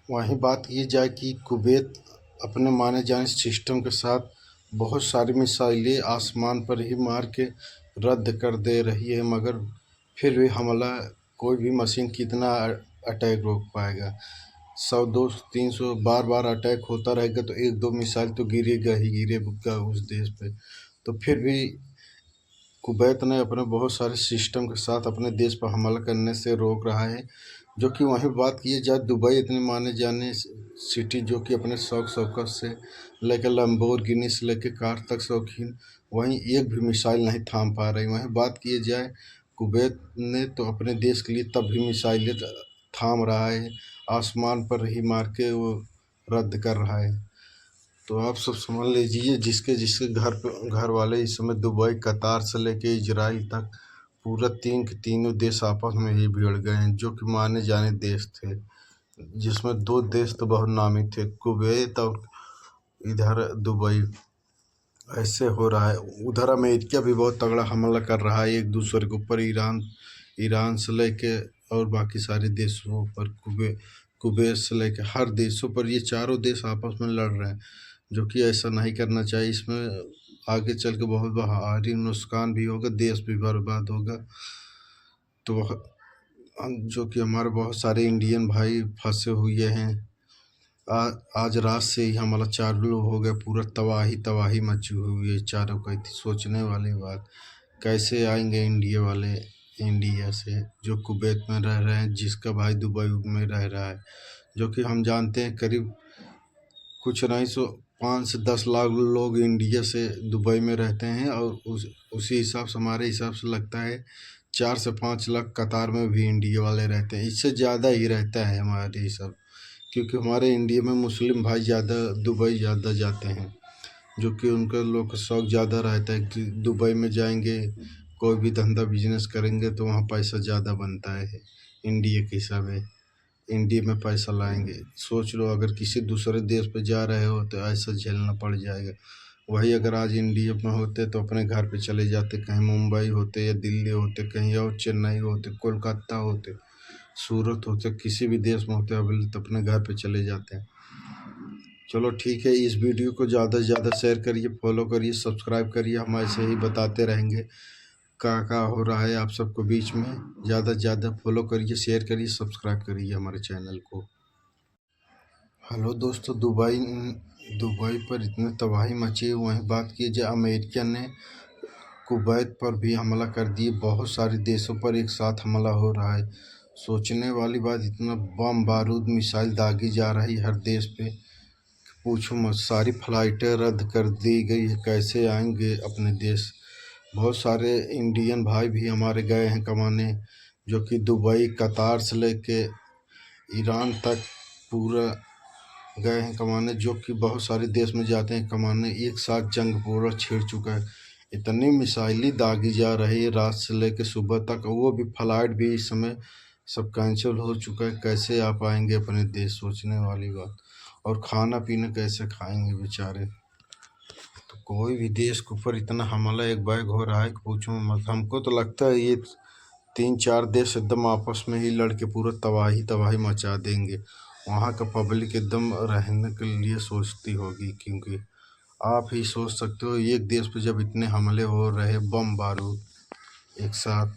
वहीं बात की जाए कि कुवैत अपने माने जाने सिस्टम के साथ बहुत सारी मिसाइलें आसमान पर ही मार के रद्द कर दे रही है, मगर फिर भी हमला कोई भी मशीन कितना अटैक रोक पाएगा। 100 200 300 बार बार अटैक होता रहेगा तो एक दो मिसाइल तो गिरेगा ही गिरेगा उस देश पे। तो फिर भी कुवैत ने अपने बहुत सारे सिस्टम के साथ अपने देश पर हमला करने से रोक रहा है। जो कि वहीं बात की जाए, दुबई इतनी माने जाने सिटी जो कि अपने शौक शौकत से लेकर लैम्बोर्गिनी से लेकर कार तक शौकीन, वहीं एक भी मिसाइल नहीं थाम पा रही। वहीं बात की जाए, कुवैत ने तो अपने देश के लिए तब भी मिसाइलें थाम रहा है, आसमान पर ही मार के वो रद्द कर रहा है। तो आप सब समझ लीजिए, जिसके जिसके घर वाले इस समय दुबई कतार से लेके इजराइल तक पूरा तीन के तीनों देश आपस में ही भिड़ गए हैं, जो कि माने जाने देश थे, जिसमें दो देश तो बहुत नामी थे, कुवैत और इधर दुबई। ऐसे हो रहा है। उधर अमेरिका भी बहुत तगड़ा हमला कर रहा है एक दूसरे के ऊपर, ईरान से लेके और बाकी सारे देशों पर, कुवैत से लेके हर देशों पर, ये चारों देश आपस में लड़ रहे हैं, जो कि ऐसा नहीं करना चाहिए। इसमें आगे चल के बहुत भारी नुकसान भी होगा, देश भी बर्बाद होगा। तो जो कि हमारे बहुत सारे इंडियन भाई फंसे हुए हैं। आज रात से ही हमारा चालू हो गया, पूरा तबाही तबाही मची हुई है चारों कहीं। सोचने वाली बात, कैसे आएंगे इंडिया वाले इंडिया से, जो कुवैत में रह रहे हैं, जिसका भाई दुबई में रह रहा है। जो कि हम जानते हैं करीब कुछ नहीं सो 5 से 10 लाख लोग इंडिया से दुबई में रहते हैं, और उसी हिसाब से हमारे हिसाब से लगता है 4 से 5 लाख कतार में भी इंडिया वाले रहते हैं। इससे ज़्यादा ही रहता है हमारे हिसाब, क्योंकि हमारे इंडिया में मुस्लिम भाई ज़्यादा दुबई ज़्यादा जाते हैं, जो कि उनका लोग का शौक ज़्यादा रहता है कि दुबई में जाएंगे, कोई भी धंधा बिजनेस करेंगे तो वहाँ पैसा ज़्यादा बनता है। इंडिया के हिसाब है, इंडिया में पैसा लाएंगे। सोच लो, अगर किसी दूसरे देश पे जा रहे हो तो ऐसा झेलना पड़ जाएगा। वही अगर आज इंडिया में होते तो अपने घर पे चले जाते, कहीं मुंबई होते या दिल्ली होते, कहीं और चेन्नई होते, कोलकाता होते, सूरत होते, किसी भी देश में होते, अभी तो अपने घर पे चले जाते हैं। चलो ठीक है, इस वीडियो को ज़्यादा से ज़्यादा शेयर करिए, फॉलो करिए, सब्सक्राइब करिए। हम ऐसे ही बताते रहेंगे क्या हो रहा है आप सबको बीच में। ज़्यादा से ज़्यादा फॉलो करिए, शेयर करिए, सब्सक्राइब करिए हमारे चैनल को। हेलो दोस्तों, दुबई पर इतनी तबाही मची है। वहीं बात की जाए, अमेरिका ने कुवैत पर भी हमला कर दिए। बहुत सारे देशों पर एक साथ हमला हो रहा है। सोचने वाली बात, इतना बम बारूद मिसाइल दागी जा रही हर देश पे, पूछो मत। सारी फ्लाइटें रद्द कर दी गई है, कैसे आएंगे अपने देश। बहुत सारे इंडियन भाई भी हमारे गए हैं कमाने, जो कि दुबई कतार से लेके ईरान तक पूरा गए हैं कमाने, जो कि बहुत सारे देश में जाते हैं कमाने। एक साथ जंग पूरा छिड़ चुका है, इतनी मिसाइलें दागी जा रही है रात से लेकर सुबह तक। वो भी फ्लाइट भी इस समय सब कैंसिल हो चुका है। कैसे आप आएंगे अपने देश, सोचने वाली बात। और खाना पीना कैसे खाएंगे बेचारे। तो कोई भी देश के ऊपर इतना हमला एक बैग हो रहा है कि पूछो मत। हमको तो लगता है ये 3-4 देश एकदम आपस में ही लड़ के पूरा तबाही तबाही मचा देंगे। वहाँ का पब्लिक एकदम रहने के लिए सोचती होगी, क्योंकि आप ही सोच सकते हो, एक देश पे जब इतने हमले हो रहे, बम बारूद एक साथ,